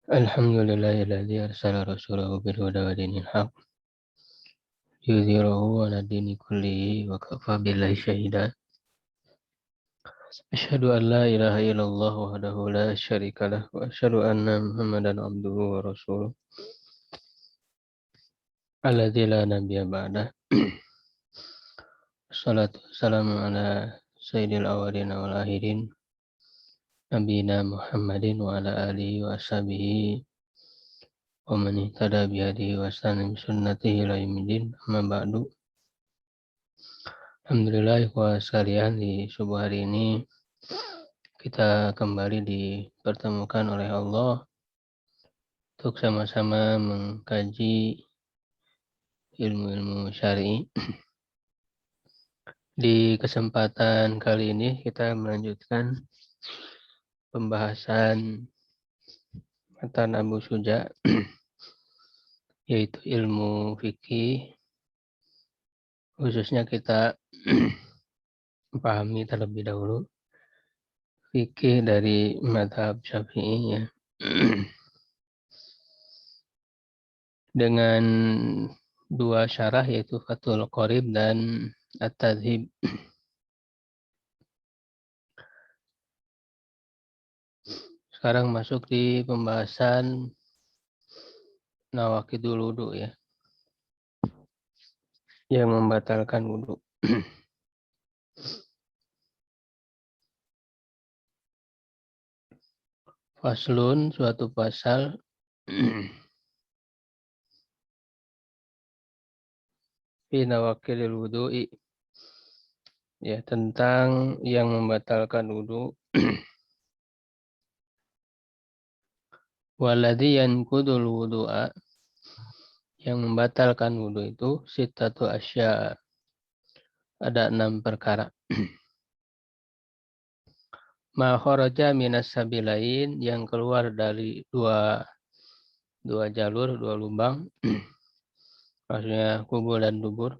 Alhamdulillahilladzi arsala rasulahu bil huda wa dinil haq yudhhirahu 'ala dini kullihi wa kafa billahi shahida. Asyhadu an la ilaha illallah wahdahu la syarika lah wa asyhadu anna Muhammadan abduhu wa rasuluh alladzi la nabiyya ba'dah. Assalatu wassalamu ala sayyidil awwalin wal akhirin nabiyina Muhammadin wa ala alihi wa ashabihi wa man ihtada bihadihi wa istana bi sunnatihi ila yaumil amma ba'du. Alhamdulillah ikhwah sekalian, di subuh hari ini kita kembali dipertemukan oleh Allah untuk sama-sama mengkaji ilmu-ilmu syar'i. Di kesempatan kali ini kita melanjutkan pembahasan matan Abu Syuja yaitu ilmu fikih. Khususnya kita pahami terlebih dahulu fikih dari mazhab Syafi'i ya. Dengan dua syarah yaitu Fathul Qorib dan At-Tadhib. Sekarang masuk di pembahasan nawaqidul wudu ya, yang membatalkan wudu. Faslun, suatu pasal fi nawaqidul wudu'i ya, tentang yang membatalkan wudu. Waladhi yanqudul wudu'a, yang membatalkan wudu itu sittatu asya, ada 6 perkara. Ma kharaja minas sabilain, yang keluar dari dua jalur, dua lubang, maksudnya kubur dan dubur.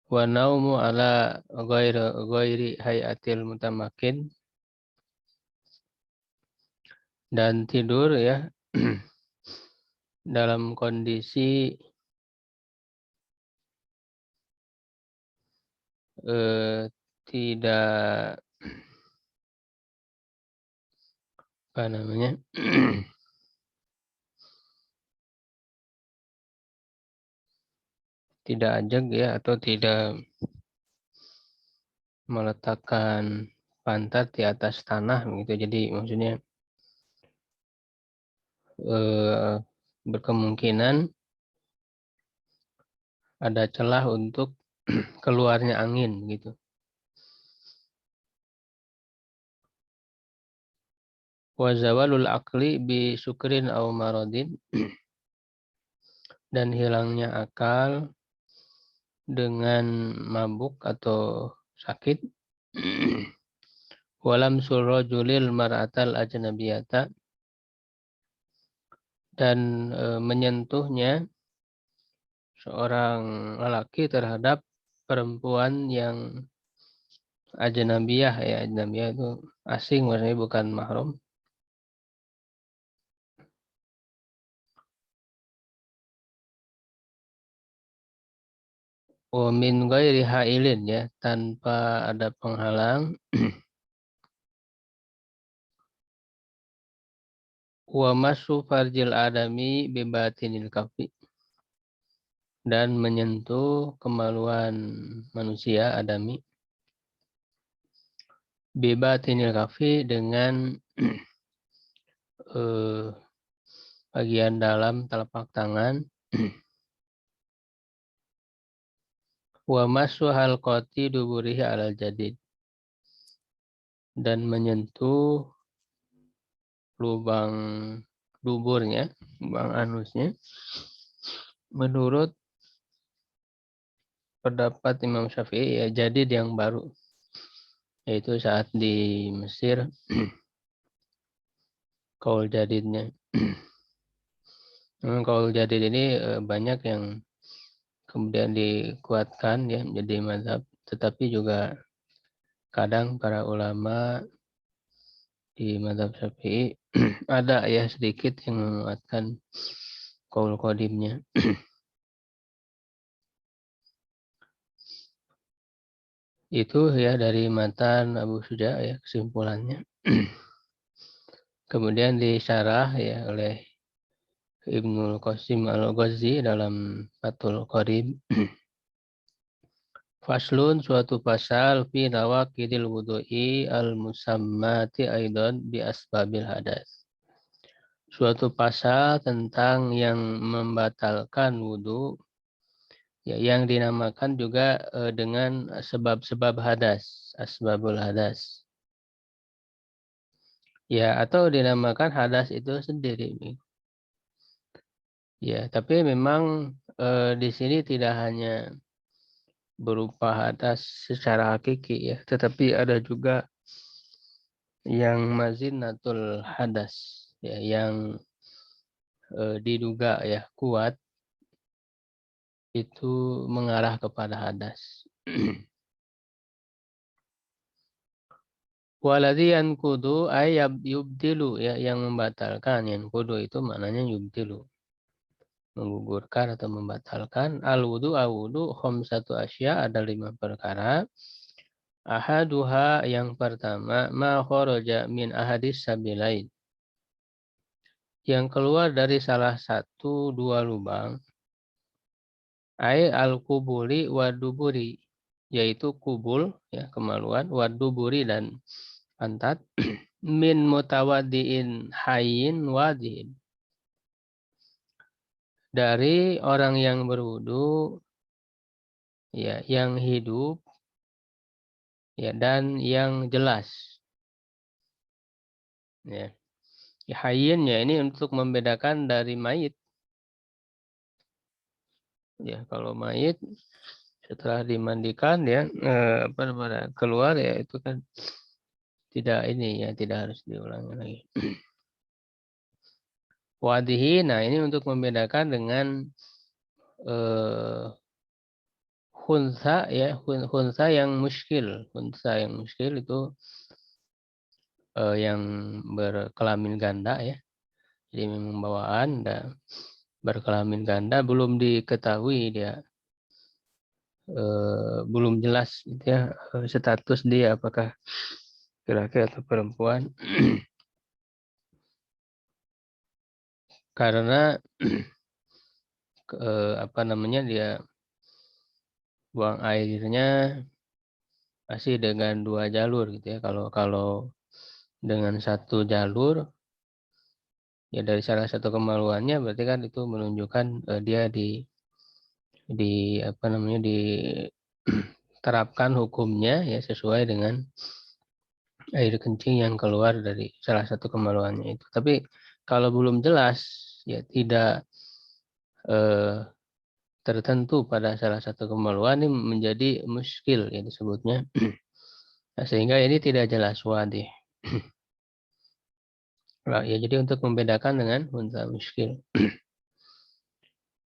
Wa naumu ala ghairi hayatil mutamakin, dan tidur ya dalam kondisi tidak tidak ajeg ya, atau tidak meletakkan pantat di atas tanah gitu. Jadi maksudnya berkemungkinan ada celah untuk keluarnya angin gitu. Wa zawalul aqli bi sukrin aw maradin, dan hilangnya akal dengan mabuk atau sakit. Walam surrajulil mar'atal ajnabiyata, dan menyentuhnya seorang lelaki terhadap perempuan yang ajnabiyah ya. Ajnabiyah itu asing, maksudnya bukan mahram. Wa min ghairi hailin ya, tanpa ada penghalang. Wa masu farjil adami bibatinil kafi, dan menyentuh kemaluan manusia adami bibatinil kafi, dengan bagian dalam telapak tangan. Wa masu halqati duburihi alal jadid, dan menyentuh lubang duburnya, lubang anusnya, menurut pendapat Imam Syafi'i ya, jadid yang baru, yaitu saat di Mesir kaul jadidnya. Kaul jadid ini banyak yang kemudian dikuatkan ya menjadi mazhab, tetapi juga kadang para ulama di mazhab Syafi'i ada ya sedikit yang menguatkan qaul qadimnya. Itu ya dari matan Abu Suja ya kesimpulannya. Kemudian disyarah ya oleh Ibnul Qasim Al-Ghazi dalam Fathul Qarib. Faslun suatu pasal fi nawaqidil wudu'i al-musammati aidan bi asbabil hadas. Suatu pasal tentang yang membatalkan wudu ya yang dinamakan juga dengan sebab-sebab hadas, asbabul hadas. Ya, atau dinamakan hadas itu sendiri. Ya, tapi memang di sini tidak hanya berupa hadas secara hakiki ya, tetapi ada juga yang mazinatul hadas ya, yang diduga ya kuat itu mengarah kepada hadas. Waladhi yankudu ayab yubdilu ya, yang membatalkan. Yankudu itu maknanya yubdilu, menggugurkan atau membatalkan. Al-wudu awudu khamsatu asya, ada 5 perkara. Ahaduha, yang pertama, ma kharaja min ahadis sabilain, yang keluar dari salah satu dua lubang. Ai al-kubuli wa duburi, yaitu kubul ya kemaluan, wa duburi dan pantat. Min mutawadiin hayyin wadihin, dari orang yang berwudu ya yang hidup ya dan yang jelas ya. Hayyin ya ini untuk membedakan dari mayit ya. Kalau mayit setelah dimandikan ya apa namanya keluar ya itu kan tidak ini ya, tidak harus diulangi lagi. Wadihi, nah ini untuk membedakan dengan khunsa ya, khunsa yang muskil. Khunsa yang muskil itu yang berkelamin ganda ya. Jadi memang bawaan dan berkelamin ganda, belum diketahui dia belum jelas gitu ya status dia apakah laki-laki atau perempuan. Karena apa namanya dia buang airnya masih dengan 2 jalur gitu ya. Kalau kalau dengan 1 jalur ya dari salah satu kemaluannya berarti kan itu menunjukkan dia di apa namanya diterapkan hukumnya ya sesuai dengan air kencing yang keluar dari salah satu kemaluannya itu. Tapi kalau belum jelas ya tidak eh, tertentu pada salah satu kemaluan, ini menjadi muskil ya disebutnya. Nah, sehingga ini tidak jelas wadih. Nah, ya jadi untuk membedakan dengan unta muskil.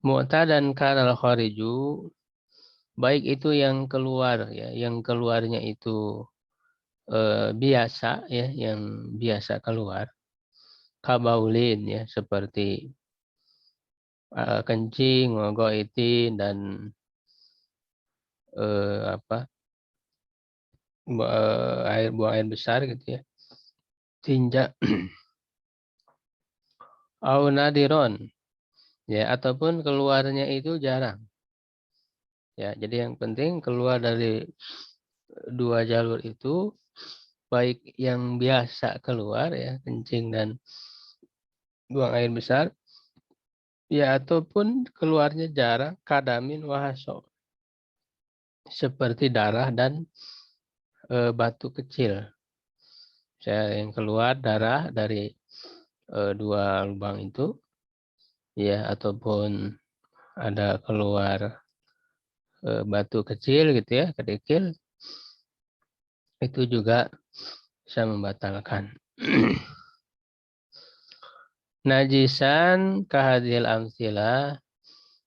Mu'tadan kanal khariju, baik itu yang keluar ya, yang keluarnya itu biasa ya, yang biasa keluar. Kabaulin ya, seperti kencing, ngogoitin dan apa buang air besar gitu ya. Tinja au nadiron ya, ataupun keluarnya itu jarang. Ya, jadi yang penting keluar dari 2 jalur itu, baik yang biasa keluar ya, kencing dan buang air besar, ya ataupun keluarnya jarang, kadamin wahaso, seperti darah dan batu kecil. Saya yang keluar darah dari 2 lubang itu, ya ataupun ada keluar batu kecil gitu ya, kerikil, itu juga bisa membatalkan. Najisan kahadil amsilah,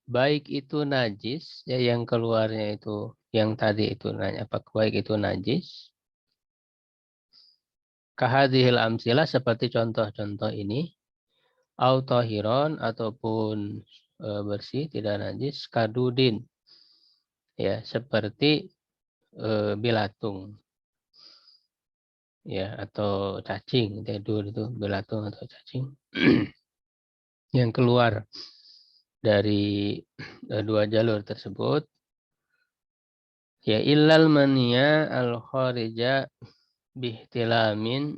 baik itu najis ya yang keluarnya itu yang tadi itu nanya apa baik itu najis Kahadhil amsilah seperti contoh-contoh ini. Au tahiron ataupun bersih tidak najis. Kadudin ya seperti belatung ya atau cacing tidur itu belatung atau cacing yang keluar dari dua jalur tersebut ya illal mania al kharija bihtilamin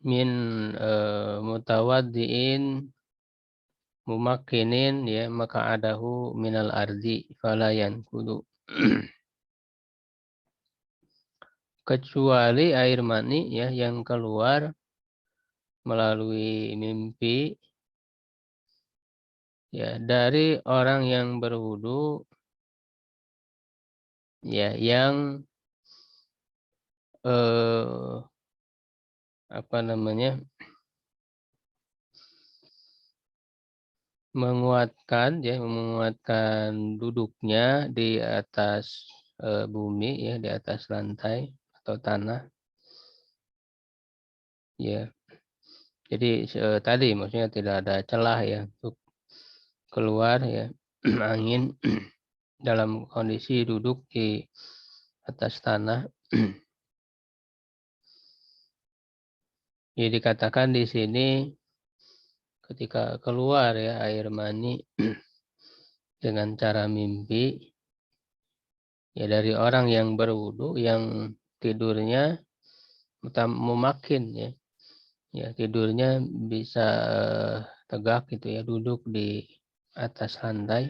min mutawaddiin mumakkinin ya maka adahu minal ardi falayan kudu kecuali air mani ya yang keluar melalui mimpi ya dari orang yang berwudu ya yang apa namanya menguatkan duduknya di atas bumi ya di atas lantai atau tanah ya jadi tadi maksudnya tidak ada celah ya untuk keluar ya angin dalam kondisi duduk di atas tanah. Jadi dikatakan di sini ketika keluar ya air mani dengan cara mimpi ya dari orang yang berwudu yang tidurnya memakin ya ya tidurnya bisa tegak gitu ya duduk di atas lantai.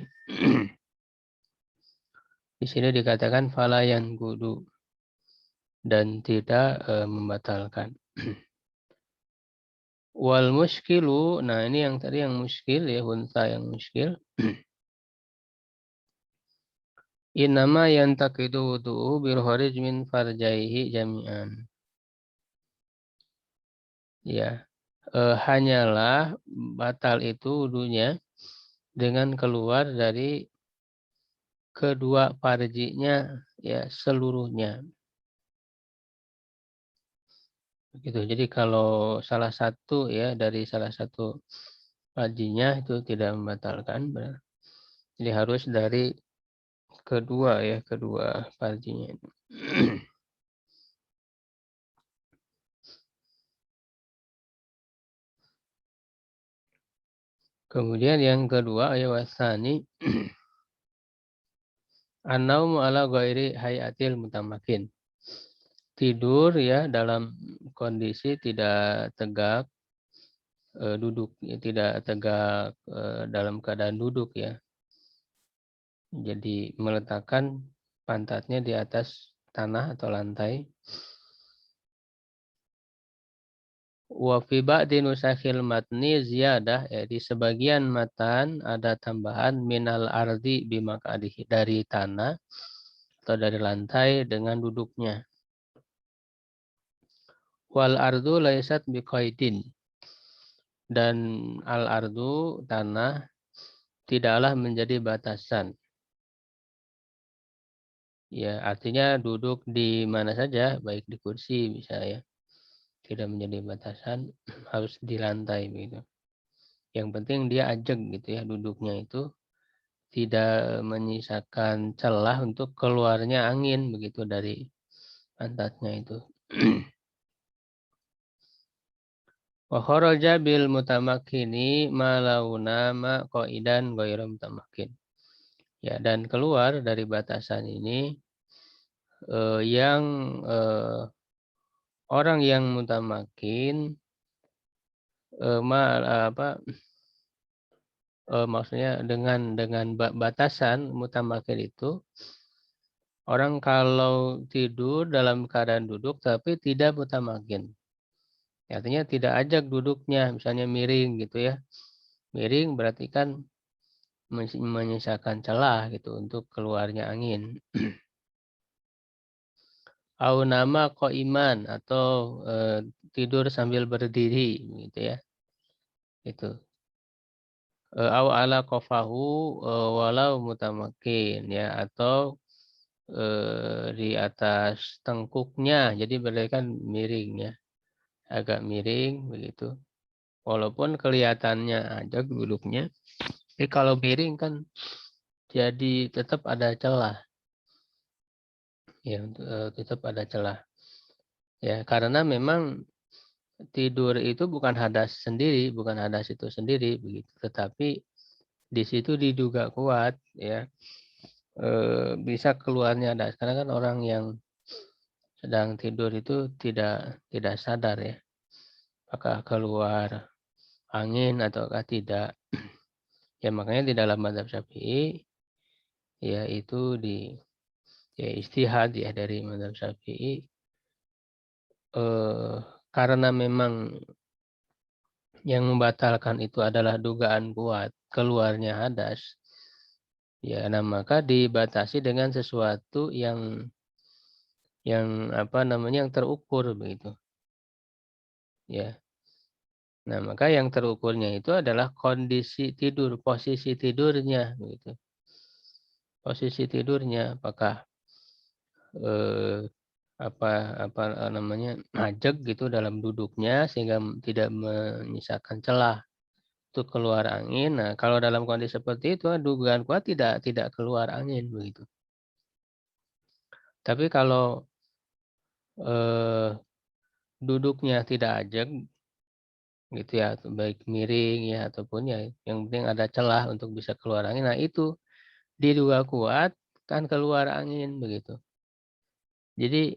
Di sini dikatakan falayan kudu dan tidak membatalkan. Wal muskilu, nah ini yang tadi yang muskil ya, unta yang muskil. Innama yantaqidu wudu'u bil kharij min farjaihi jami'an. Ya, hanyalah batal itu wudunya dengan keluar dari kedua farjinya ya seluruhnya. Gitu. Jadi kalau salah satu ya dari salah satu farjinya itu tidak membatalkan. Jadi harus dari kedua ya, kedua farjinya. Kemudian yang kedua ya wasani an-naumu ala ghairi hayatil mutamakin. Tidur ya dalam kondisi tidak tegak duduk ya, tidak tegak dalam keadaan duduk ya. Jadi meletakkan pantatnya di atas tanah atau lantai. Wa fi ba'di nusakhil matni ziyadah ya di sebagian matan ada tambahan minal ardi bimakadihi dari tanah atau dari lantai dengan duduknya. Wal ardu laisat biqaidin dan al ardu tanah tidaklah menjadi batasan. Ya, artinya duduk di mana saja, baik di kursi bisa ya. Tidak menjadi batasan, harus di lantai begitu. Yang penting dia ajeg gitu ya, duduknya itu tidak menyisakan celah untuk keluarnya angin begitu dari pantatnya itu. Wa kharaja bil mutamakkini ma launa ma qaidan ghairu mutamakkin. Ya, dan keluar dari batasan ini yang orang yang mutamakin apa maksudnya dengan batasan mutamakin itu orang kalau tidur dalam keadaan duduk tapi tidak mutamakin. Artinya tidak ajak duduknya, misalnya miring gitu ya. Miring berarti kan menyisakan celah gitu untuk keluarnya angin. Au nama iman atau tidur sambil berdiri gitu ya. Itu. Au ala qafahu walau mutamakin ya atau di atas tengkuknya, jadi berarti kan miring ya, agak miring begitu. Walaupun kelihatannya ajak duduknya, tapi kalau miring kan jadi tetap ada celah ya, tetap ada celah ya, karena memang tidur itu bukan hadas sendiri, bukan hadas itu sendiri begitu, tetapi di situ diduga kuat ya, bisa keluarnya hadas, karena kan orang yang sedang tidur itu tidak sadar ya, apakah keluar angin ataukah tidak. Ya makanya di dalam mazhab Syafi'i ya itu ya istihad ya dari mazhab Syafi'i, karena memang yang membatalkan itu adalah dugaan kuat keluarnya hadas. Ya, nah maka dibatasi dengan sesuatu yang apa namanya yang terukur begitu. Ya. Nah, maka yang terukurnya itu adalah kondisi tidur, posisi tidurnya begitu. Posisi tidurnya apakah eh, apa namanya ajeg gitu dalam duduknya sehingga tidak menyisakan celah untuk keluar angin. Nah, kalau dalam kondisi seperti itu dugaan kuat tidak keluar angin begitu. Tapi kalau eh, duduknya tidak ajeg gitu ya, baik miring ya ataupun ya yang penting ada celah untuk bisa keluar angin. Nah, itu diduga kuat kan keluar angin begitu. Jadi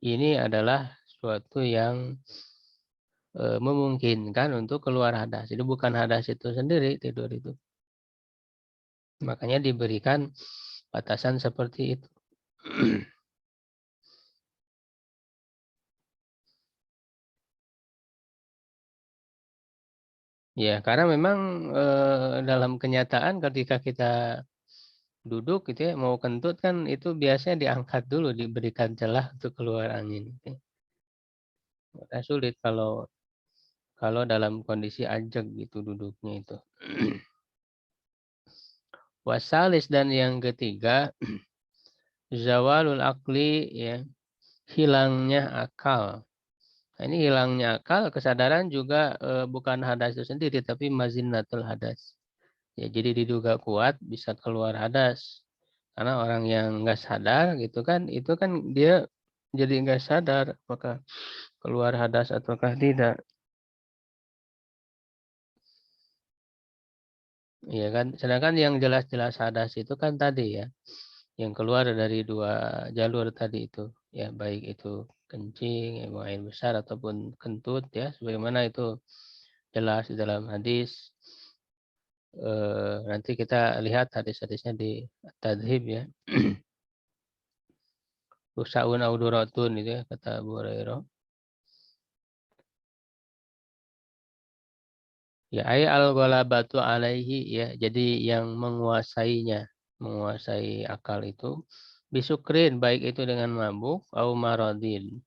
ini adalah suatu yang memungkinkan untuk keluar hadas. Jadi bukan hadas itu sendiri tidur itu. Makanya diberikan batasan seperti itu. Ya, karena memang dalam kenyataan ketika kita duduk gitu ya, mau kentut kan itu biasanya diangkat dulu, diberikan celah untuk keluar angin. Gitu. Maka sulit kalau kalau dalam kondisi ajeg gitu duduknya itu. Wasalis dan yang ketiga, zawalul akli ya, hilangnya akal. Nah, ini hilangnya akal, kesadaran juga bukan hadas itu sendiri, tapi mazinatul hadas. Ya, jadi diduga kuat bisa keluar hadas. Karena orang yang nggak sadar gitu kan, itu kan dia jadi nggak sadar apakah keluar hadas ataukah tidak. Ya kan, sedangkan yang jelas-jelas hadas itu kan tadi ya, yang keluar dari dua jalur tadi itu. Ya, baik itu kencing, ya, buang air besar ataupun kentut ya, sebagaimana itu jelas di dalam hadis. Nanti kita lihat hadis-hadisnya di Tadhib ya. Usaun auduratun itu ya kata Abu Hurairah. Ya ay al-ghalabatu alaihi ya. Jadi yang menguasainya, menguasai akal itu bisukrin baik itu dengan mabuk au maradin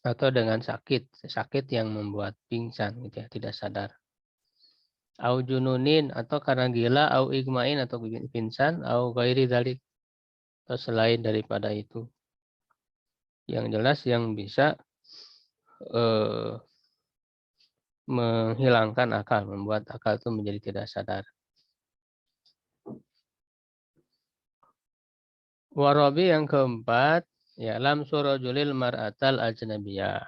atau dengan sakit, sakit yang membuat pingsan gitu ya, tidak sadar. Au jununin atau karena gila, au igmain atau pingsan, au ghairi dzalik atau selain daripada itu. Yang jelas yang bisa eh, menghilangkan akal, membuat akal itu menjadi tidak sadar. Warabi yang keempat, ya lam surajulil mar'atal ajnabiyah.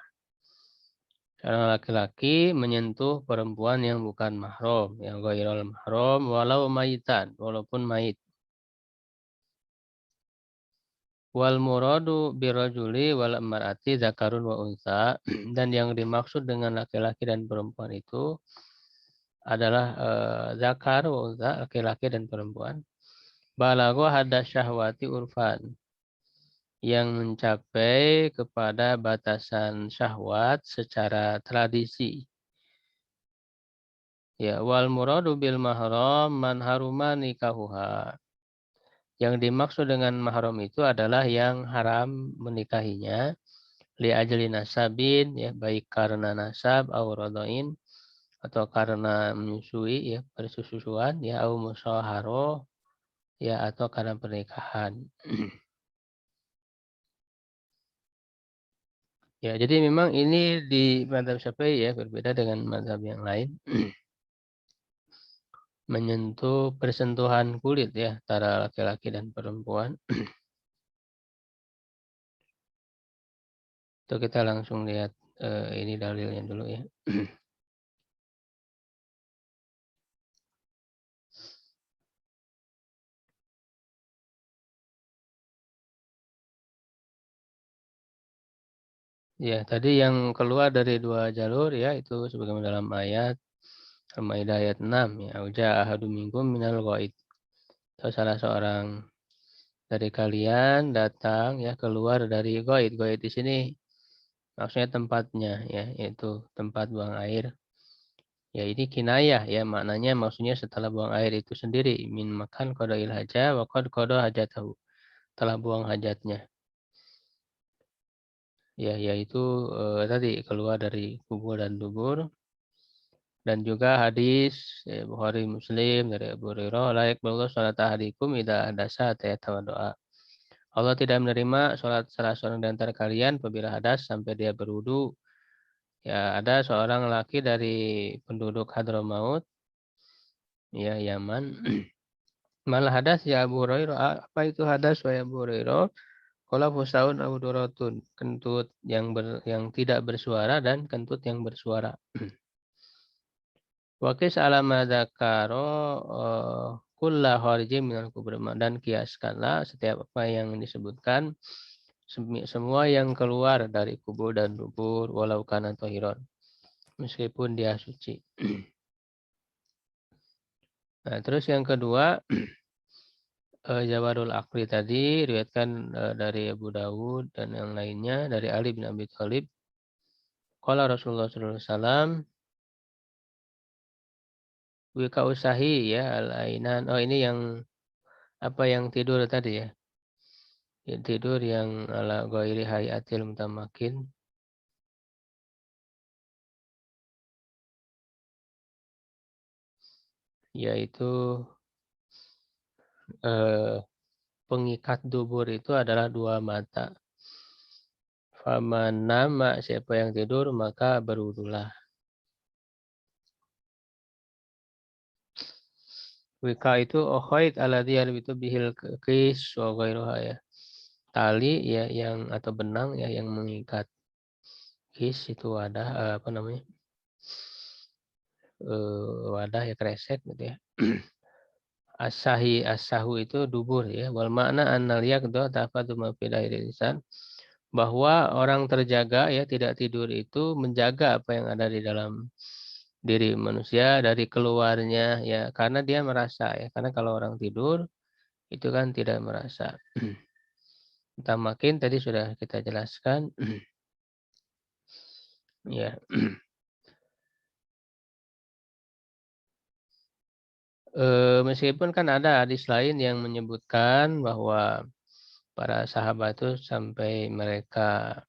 Seorang laki-laki menyentuh perempuan yang bukan mahram, yang ghairul mahram, walau mayitan, walaupun mayit. Wal muradu birajuli wal mar'ati zakarun wa unsa. Dan yang dimaksud dengan laki-laki dan perempuan itu adalah zakar wa unsa, laki-laki dan perempuan. Balago hadas syahwati urfan, yang mencapai kepada batasan syahwat secara tradisi. Ya, wal muradu bil mahram man haruma nikahuha. Yang dimaksud dengan mahram itu adalah yang haram menikahinya li ajli nasabin ya, baik karena nasab au radhain atau karena menyusui ya, persusuan ya, au musaharo ya atau karena pernikahan. Ya, jadi memang ini di mazhab Syafi'i ya berbeda dengan mazhab yang lain. Menyentuh persentuhan kulit ya antara laki-laki dan perempuan. Itu kita langsung lihat ini dalilnya dulu ya. Ya, tadi yang keluar dari dua jalur ya itu sebagaimana dalam ayat Al-Maidah ayat 6 ya. Auja ahadum minkum minal ghaid. Atau salah seorang dari kalian datang ya keluar dari ghaid. Ghaid di sini maksudnya tempatnya ya, yaitu tempat buang air. Ya ini kinayah ya maknanya maksudnya setelah buang air itu sendiri min makan qadail haja wa qad qada hajatahu. Telah buang hajatnya. Ya yaitu tadi keluar dari kubur dan dubur. Dan juga hadis Bukhari Muslim dari Abu Hurairah la yaqbalu sholata ahadikum idza hadasa hatta doa. Allah tidak menerima sholat salah seorang di antara kalian apabila hadas sampai dia berwudu. Ya, ada seorang laki dari penduduk Hadramaut, ya Yaman. Malah hadas ya Abu Hurairah. Apa itu hadas ya Abu Hurairah? Qala fusaun Abu Duratun, kentut yang tidak bersuara dan kentut yang bersuara. Wakis alama dzakaro kulla kharijin minal kubur dan kiaskanlah setiap apa yang disebutkan semua yang keluar dari kubur dan dubur walau kana tahiron meskipun dia suci. Nah, terus yang kedua Jawarul Akli tadi riwayatkan dari Abu Dawud dan yang lainnya dari Ali bin Abi Thalib. Qala Rasulullah sallallahu alaihi wasallam wika usahi ya al-ainan. Oh ini yang apa yang tidur tadi ya. Yang tidur yang ala ghairi hayatil mutamakin. Yaitu eh, pengikat dubur itu adalah dua mata. Faman nama siapa yang tidur maka berwudulah. Wika itu okhoid aladhi itu bihil kis wa ghairuha ya. Tali ya yang atau benang ya yang mengikat. Kis itu wadah apa namanya? Wadah ya kresek gitu ya. Asahu itu dubur ya. Wal makna annal yaqdha tafadu ma fil lisan bahwa orang terjaga ya tidak tidur itu menjaga apa yang ada di dalam diri manusia dari keluarnya ya karena dia merasa ya karena kalau orang tidur itu kan tidak merasa. Makin tadi sudah kita jelaskan ya. Meskipun kan ada hadis lain yang menyebutkan bahwa para sahabat itu sampai mereka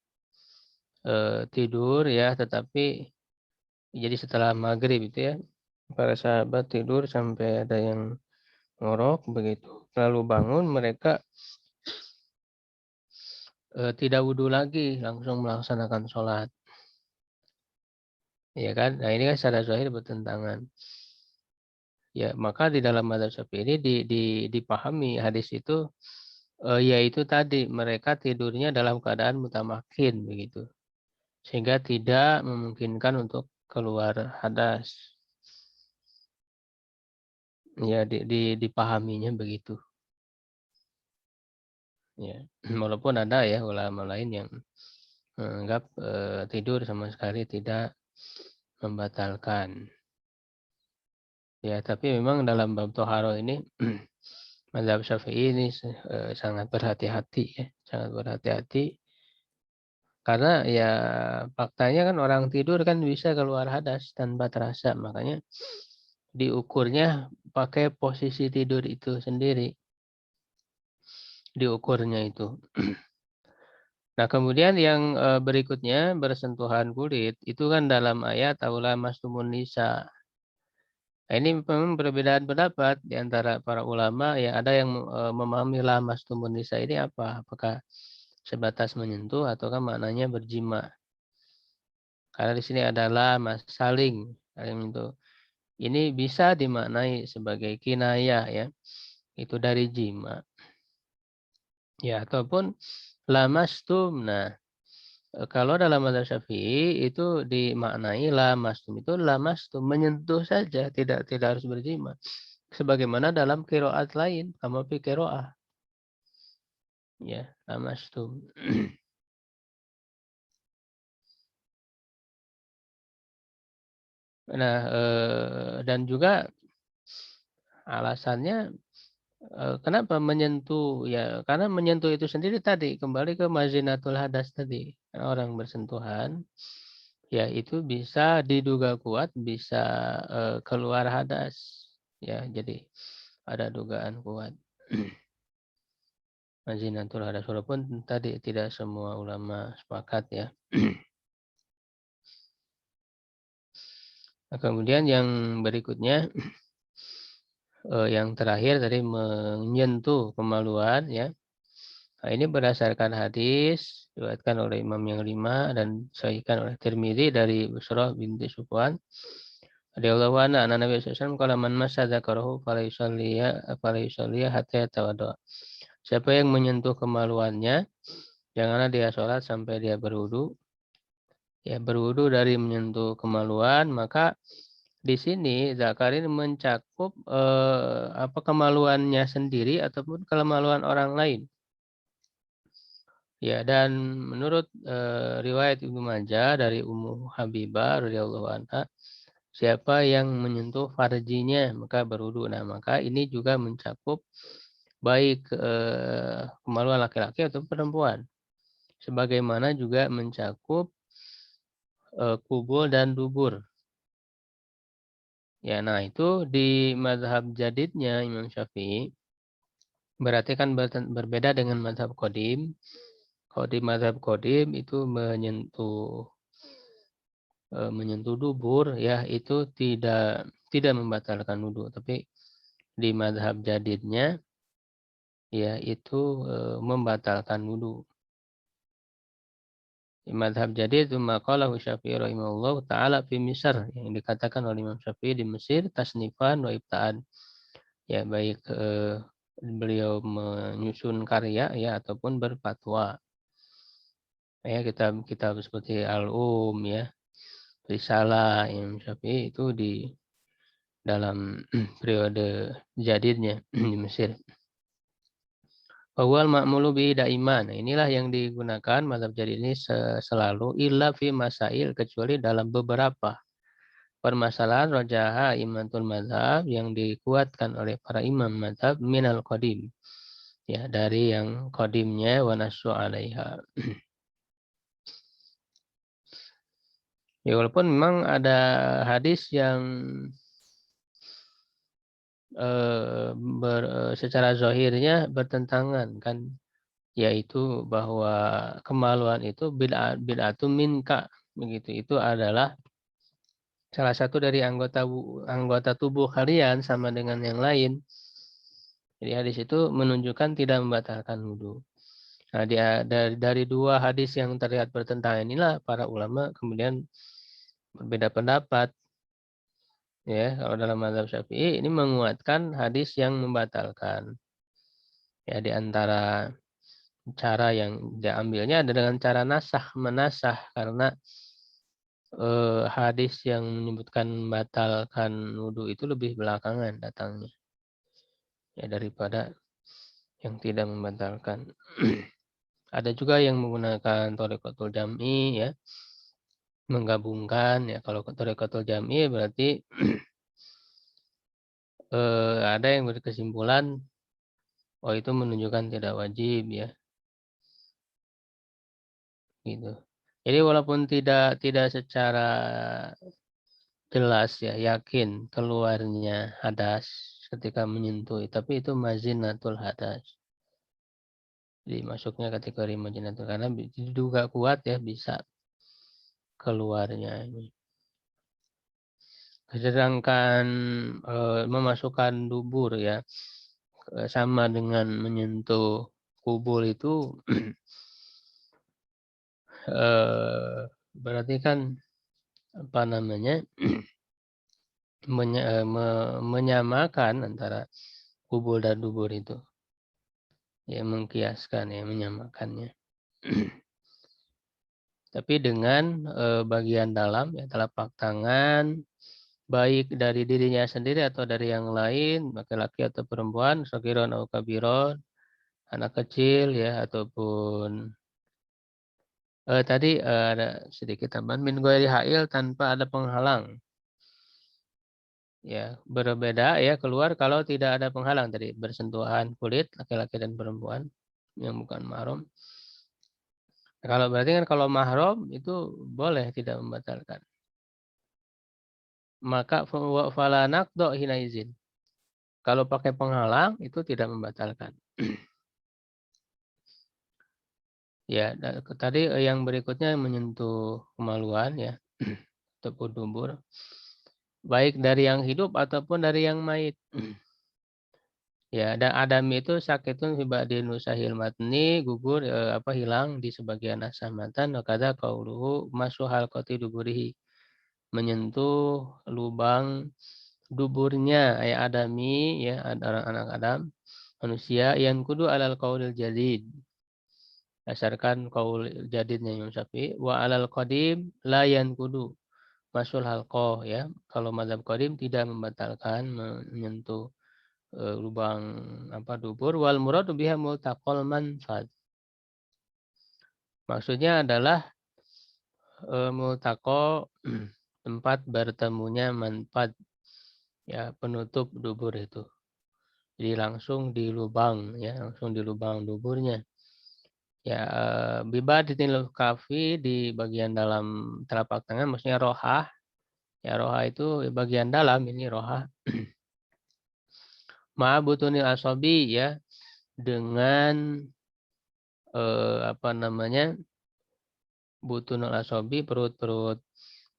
tidur ya, tetapi jadi setelah maghrib itu ya, para sahabat tidur sampai ada yang ngorok begitu. Lalu bangun mereka tidak wudhu lagi, langsung melaksanakan sholat. Ya kan? Nah ini kan secara zahir bertentangan. Ya maka di dalam mazhab Syafi'i ini dipahami hadis itu yaitu tadi mereka tidurnya dalam keadaan mutamakin begitu. Sehingga tidak memungkinkan untuk keluar hadas. Ya dipahaminya begitu. Ya, walaupun ada ya ulama lain yang menganggap tidur sama sekali tidak membatalkan. Ya, tapi memang dalam bab toharo ini mazhab Syafi'i ini sangat berhati-hati ya, sangat berhati-hati karena ya faktanya kan orang tidur kan bisa keluar hadas tanpa terasa, makanya diukurnya pakai posisi tidur itu sendiri, diukurnya itu. Nah, kemudian yang berikutnya bersentuhan kulit itu kan dalam ayat aula mastumun nisa. Nah, ini memang perbedaan pendapat di antara para ulama ya, ada yang memahami lamastumun nisa ini apa? Apakah sebatas menyentuh ataukah maknanya berjima? Karena di sini adalah saling menyentuh. Ini bisa dimaknai sebagai kinayah ya, itu dari jima. Ya, ataupun lamastum. Nah, kalau dalam mazhab Syafi'i itu dimaknai lamastum itu lamastum menyentuh saja, tidak harus berjima. Sebagaimana dalam qiraat lain, kama fi qiraah. Ya, lamastum. Nah, dan juga alasannya kenapa menyentuh ya? Karena menyentuh itu sendiri tadi kembali ke mazinatul hadas tadi. Orang bersentuhan ya itu bisa diduga kuat bisa keluar hadas. Ya, jadi ada dugaan kuat. Mazinatul hadas walaupun tadi tidak semua ulama sepakat ya. Nah, kemudian yang berikutnya yang terakhir tadi menyentuh kemaluan ya. Nah, ini berdasarkan hadis diriwayatkan oleh Imam yang lima dan disahihkan oleh Tirmidzi dari Busrah binti Sufwan. Radhiyallahu anha anna Nabi sallallahu alaihi wasallam qala man massa dzakarahu fala yusalliya hatta yatawadda. Siapa yang menyentuh kemaluannya, janganlah dia sholat sampai dia berwudu. Ya, berwudu dari menyentuh kemaluan, maka di sini zakar ini mencakup apa kemaluannya sendiri ataupun kemaluan orang lain. Ya, dan menurut riwayat Ibnu Majah dari Ummu Habibah radhiyallahu anha, siapa yang menyentuh farjinya maka berwudu. Nah, maka ini juga mencakup baik kemaluan laki-laki atau perempuan. Sebagaimana juga mencakup kubul dan dubur. Ya, nah itu di mazhab jadidnya Imam Syafi'i berarti kan berbeda dengan mazhab qadim. Kalau di mazhab qadim itu menyentuh dubur ya itu tidak membatalkan wudu, tapi di mazhab jadidnya ya itu membatalkan wudu. Di mazhab jadid itu maqalahu Syafi'i rahimahullah taala fi Misr yang dikatakan oleh Imam Syafi'i di Mesir tasnifan wa ibta'an. Ya baik beliau menyusun karya ya ataupun berfatwa. Ya kitab-kitab seperti Al-Um ya, Risalah Imam Syafi'i itu di dalam periode jadidnya di Mesir. Wal ma'mulu bi daiman. Nah, inilah yang digunakan mazhab jadid ini selalu illa fi masail kecuali dalam beberapa permasalahan rajaha imatul mazhab yang dikuatkan oleh para imam mazhab minal qadim. Ya, dari yang qadimnya wa nasu 'alaiha. Ya, walaupun memang ada hadis yang secara zahirnya bertentangan kan, yaitu bahwa kemaluan itu bid'atun minka begitu. Itu adalah salah satu dari anggota tubuh kalian sama dengan yang lain. Jadi hadis itu menunjukkan tidak membatalkan wudu. Nah, dari dua hadis yang terlihat bertentangan inilah para ulama kemudian berbeda pendapat. Ya, kalau dalam mazhab Syafi'i ini menguatkan hadis yang membatalkan. Ya, di antara cara yang diambilnya ada dengan cara menasah karena hadis yang menyebutkan membatalkan wudhu itu lebih belakangan datangnya ya daripada yang tidak membatalkan. Ada juga yang menggunakan thariqatul jam'i ya, menggabungkan ya. Kalau thariqatul jam'i berarti ada yang berkesimpulan oh itu menunjukkan tidak wajib ya, gitu. Jadi walaupun tidak secara jelas ya yakin keluarnya hadas ketika menyentuh, tapi itu mazinatul hadas. Jadi masuknya kategori mazinatul karena diduga kuat ya bisa keluarnya ini. Sedangkan memasukkan dubur ya sama dengan menyentuh kubur itu berarti kan apa namanya menyamakan antara kubur dan dubur itu. Ya mengkiaskan ya menyamakannya. Tapi dengan bagian dalam ya telapak tangan baik dari dirinya sendiri atau dari yang lain, laki-laki atau perempuan, shagiron atau kabiron, anak kecil ya ataupun tadi ada sedikit tambahan min ghairi ha'il tanpa ada penghalang. Ya, berbeda ya keluar kalau tidak ada penghalang tadi bersentuhan kulit laki-laki dan perempuan yang bukan mahram. Kalau berarti kan kalau mahram itu boleh tidak membatalkan. Maka fala naqdo hina izin. Kalau pakai penghalang itu tidak membatalkan. Ya, tadi yang berikutnya menyentuh kemaluan ya, ataupun dubur, baik dari yang hidup ataupun dari yang mayit. Ya, dan adami itu sakitun fi ba'di nusahil matni, gugur hilang di sebagian asamatan, kata qauluhu masu halqati duburihi, menyentuh lubang duburnya ayat adami ya, ada anak Adam, manusia yang kudu alal qaulil jadid. Berdasarkan qaul jadidnya Imam Syafi'i wa alal qadim la yankudu masul halqah ya. Kalau mazhab qadim tidak membatalkan menyentuh lubang dubur wal muradu biha multaqal manfad. Maksudnya adalah multaqa tempat bertemunya manfad ya penutup dubur itu. Jadi langsung di lubang ya, langsung di lubang duburnya. Ya, bibaditil kafi di bagian dalam telapak tangan, maksudnya rohah. Ya, rohah itu bagian dalam, ini rohah. Ma'abutunil asobi ya, dengan butunul asobi, perut-perut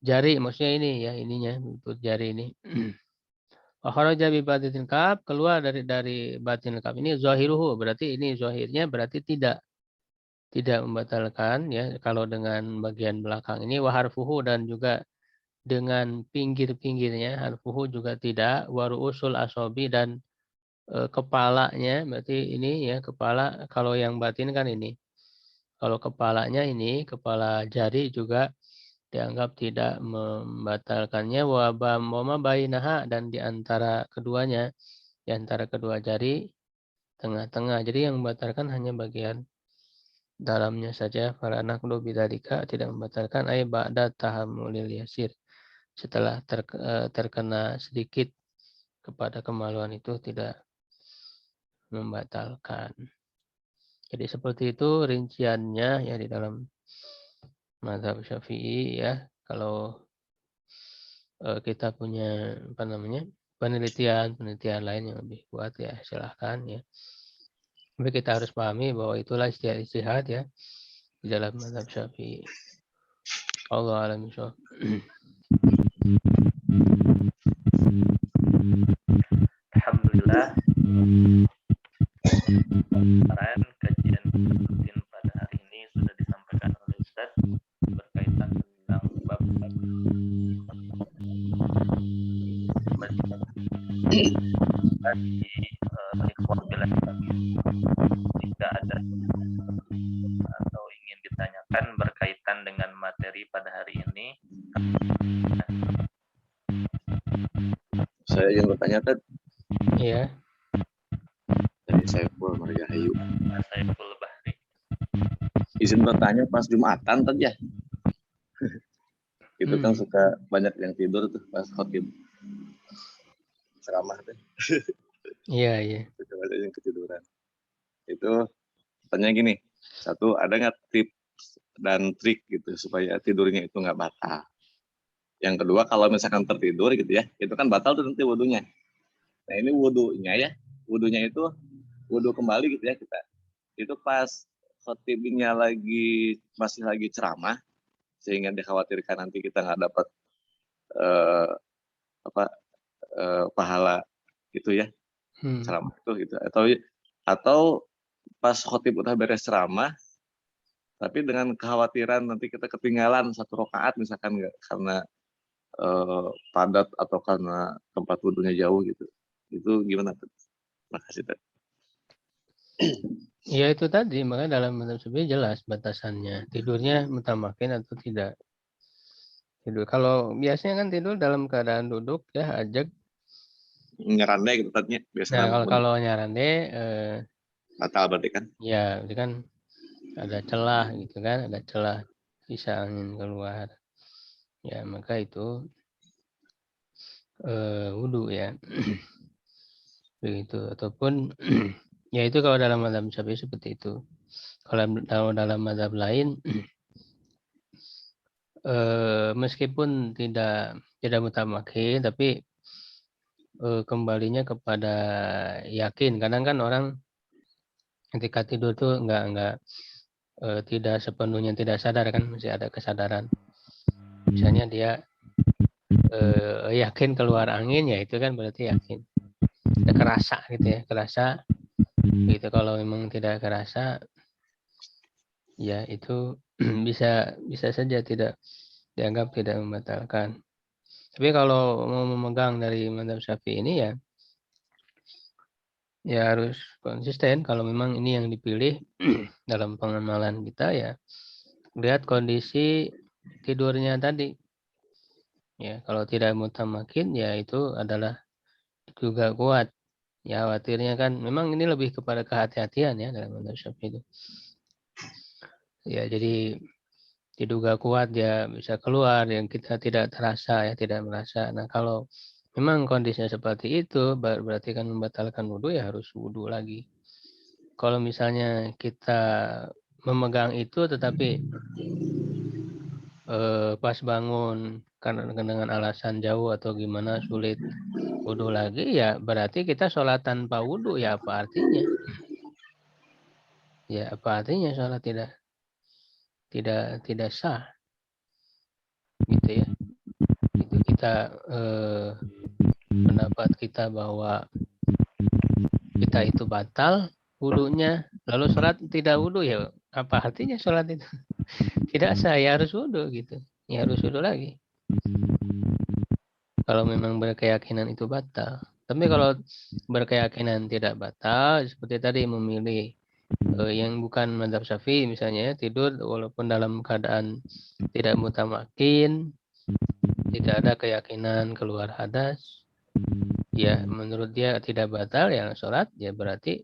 jari, maksudnya ini ya, ininya, perut jari ini. Akharaja bibaditil kaf, keluar dari batin kaf. Ini zahiruhu, berarti ini zahirnya berarti tidak membatalkan ya kalau dengan bagian belakang ini waharfuhu dan juga dengan pinggir-pinggirnya harfuhu juga tidak waruusul asobi dan kepalanya berarti ini ya kepala kalau yang batin kan ini kalau kepalanya ini kepala jari juga dianggap tidak membatalkannya wama bainaha dan di antara keduanya di antara kedua jari tengah-tengah jadi yang membatalkan hanya bagian dalamnya saja para anak bidzalika tidak membatalkan ay ba'da tahammulil yasir setelah terkena sedikit kepada kemaluan itu tidak membatalkan. Jadi seperti itu rinciannya ya di dalam mazhab Syafi'i ya. Kalau kita punya penelitian lain yang lebih kuat ya silahkan ya. Tapi kita harus pahami bahwa itulah ijtihad ya di dalam mazhab Syafi'i. Allah alam bisawab. Alhamdulillah. Saran kajian rutin pada hari ini sudah disampaikan oleh Ustaz berkaitan tentang bab jika ada atau ingin ditanyakan berkaitan dengan materi pada hari ini. Saya ingin bertanya Ted. Iya. Dari Saiful Margahayu. Saiful Bahri. Izin bertanya pas Jumatan tadi ya. Itu kan suka banyak yang tidur tuh pas khotib ceramah tuh. Iya. Suka banyak yang ketiduran. Itu tanya gini, satu ada nggak tips dan trik gitu supaya tidurnya itu nggak batal? Yang kedua kalau misalkan tertidur gitu ya, itu kan batal tuh nanti wudunya. Nah ini wudunya itu wudu kembali gitu ya kita. Itu pas khotibnya masih lagi ceramah, sehingga dikhawatirkan nanti kita nggak dapat pahala itu ya, Hmm. ceramah itu gitu. Atau pas khotib udah beres ceramah, tapi dengan kekhawatiran nanti kita ketinggalan 1 rakaat misalkan nggak karena padat atau karena tempat wudhunya jauh gitu. Itu gimana tuh? Makasih Ted. Ya itu tadi, makanya dalam mazhab Syafi'i jelas batasannya. Tidurnya mutamakin atau tidak. Tidur. Kalau biasanya kan tidur dalam keadaan duduk ya, ajak. Nyerandai gitu tadinya Nah, biasanya kalau nyaran deh, batal berarti kan? ya itu kan ada celah gitu kan, ada celah bisa angin keluar. Ya maka itu wudhu ya. Begitu. Ataupun ya itu kalau dalam mazhab Syafi'i seperti itu. Kalau dalam mazhab lain, meskipun tidak mutamakin, tapi kembalinya kepada yakin. Kadang kan orang ketika tidur tuh tidak sepenuhnya tidak sadar kan, masih ada kesadaran. Misalnya dia yakin keluar angin, ya itu kan berarti yakin. Ada kerasa gitu ya, kerasa gitu. Kalau memang tidak kerasa, ya itu bisa saja tidak dianggap tidak membatalkan. Tapi kalau mau memegang dari mazhab Syafi'i ini ya harus konsisten. Kalau memang ini yang dipilih dalam pengamalan kita, ya lihat kondisi tidurnya tadi. Ya, kalau tidak mutamakin, ya itu adalah juga kuat. Ya, khawatirnya kan memang ini lebih kepada kehati-hatian ya dalam mazhab Syafi'i itu. Ya, jadi diduga kuat ya bisa keluar yang kita tidak terasa ya, tidak merasa. Nah, kalau memang kondisinya seperti itu berarti kan membatalkan wudhu, ya harus wudhu lagi. Kalau misalnya kita memegang itu tetapi pas bangun karena dengan alasan jauh atau gimana sulit wudhu lagi, ya berarti kita sholat tanpa wudhu, ya apa artinya? Ya apa artinya sholat tidak sah gitu ya. Itu kita pendapat kita bahwa kita itu batal wudhunya, lalu sholat tidak wudhu, ya apa artinya sholat itu? Tidak sah, ya harus wudhu gitu. Ya harus wudhu lagi. Kalau memang berkeyakinan itu batal. Tapi kalau berkeyakinan tidak batal, seperti tadi memilih yang bukan mazhab Syafi'i misalnya ya, tidur walaupun dalam keadaan tidak mutamakin, tidak ada keyakinan keluar hadas, ya menurut dia tidak batal ya sholat, ya berarti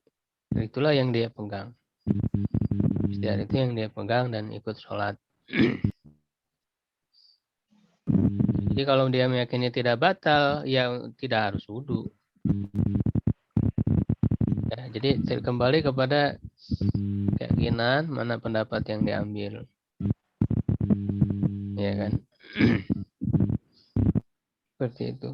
itulah yang dia pegang. Istiadat itu yang dia pegang dan ikut sholat. Jadi kalau dia meyakini tidak batal, ya tidak harus wudhu. Ya, jadi kembali kepada keyakinan mana pendapat yang diambil. Ya kan? Seperti itu.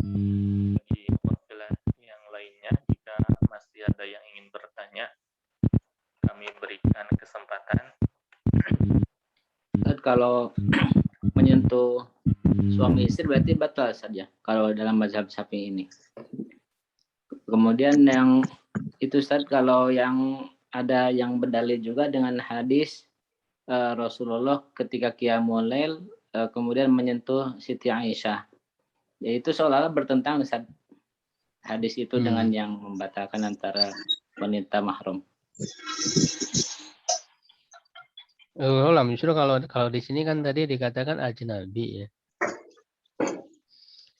Bagi wakilah yang lainnya, jika masih ada yang ingin bertanya, kami berikan kesempatan. Kalau menyentuh suami istri berarti batal saja kalau dalam mazhab Syafi'i ini. Kemudian yang itu Ustaz, kalau yang ada yang berdalil juga dengan hadis Rasulullah ketika qiyamul lail kemudian menyentuh Siti Aisyah. Yaitu seolah-olah bertentangan Ustaz, hadis itu dengan yang membatalkan antara wanita mahram. Justru kalau di sini kan tadi dikatakan ajnabi ya.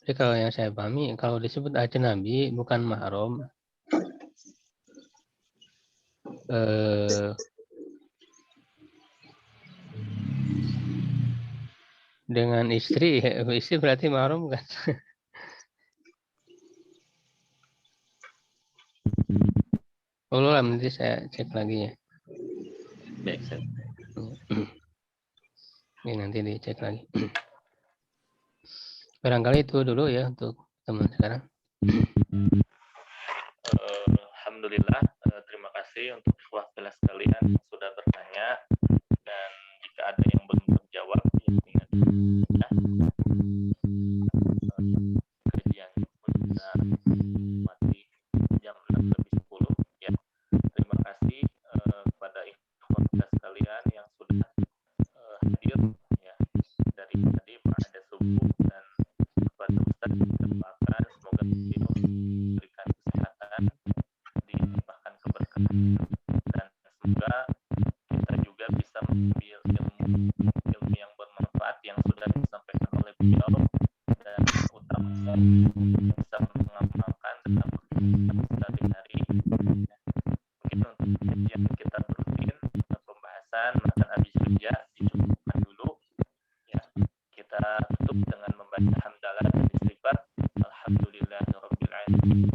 Jadi kalau yang saya pahami, kalau disebut ajnabi bukan mahram, dengan istri berarti mahram kan? Nanti saya cek lagi ya. Baik, Ustaz. Ini nanti dicek lagi. Barangkali itu dulu ya untuk teman sekarang. Alhamdulillah, terima kasih untuk wakilah sekalian yang sudah bertanya, dan jika ada yang belum terjawab ya tinggal mengambil ilmu yang bermanfaat yang sudah disampaikan oleh beliau, dan utama bisa mengamalkan dalam sehari-hari. Mungkin untuk yang kita rutin pembahasan makan habis kerja dicukupkan dulu ya. Kita tutup dengan membaca hamdalah dan istighfar. Alhamdulillahirabbil alamin.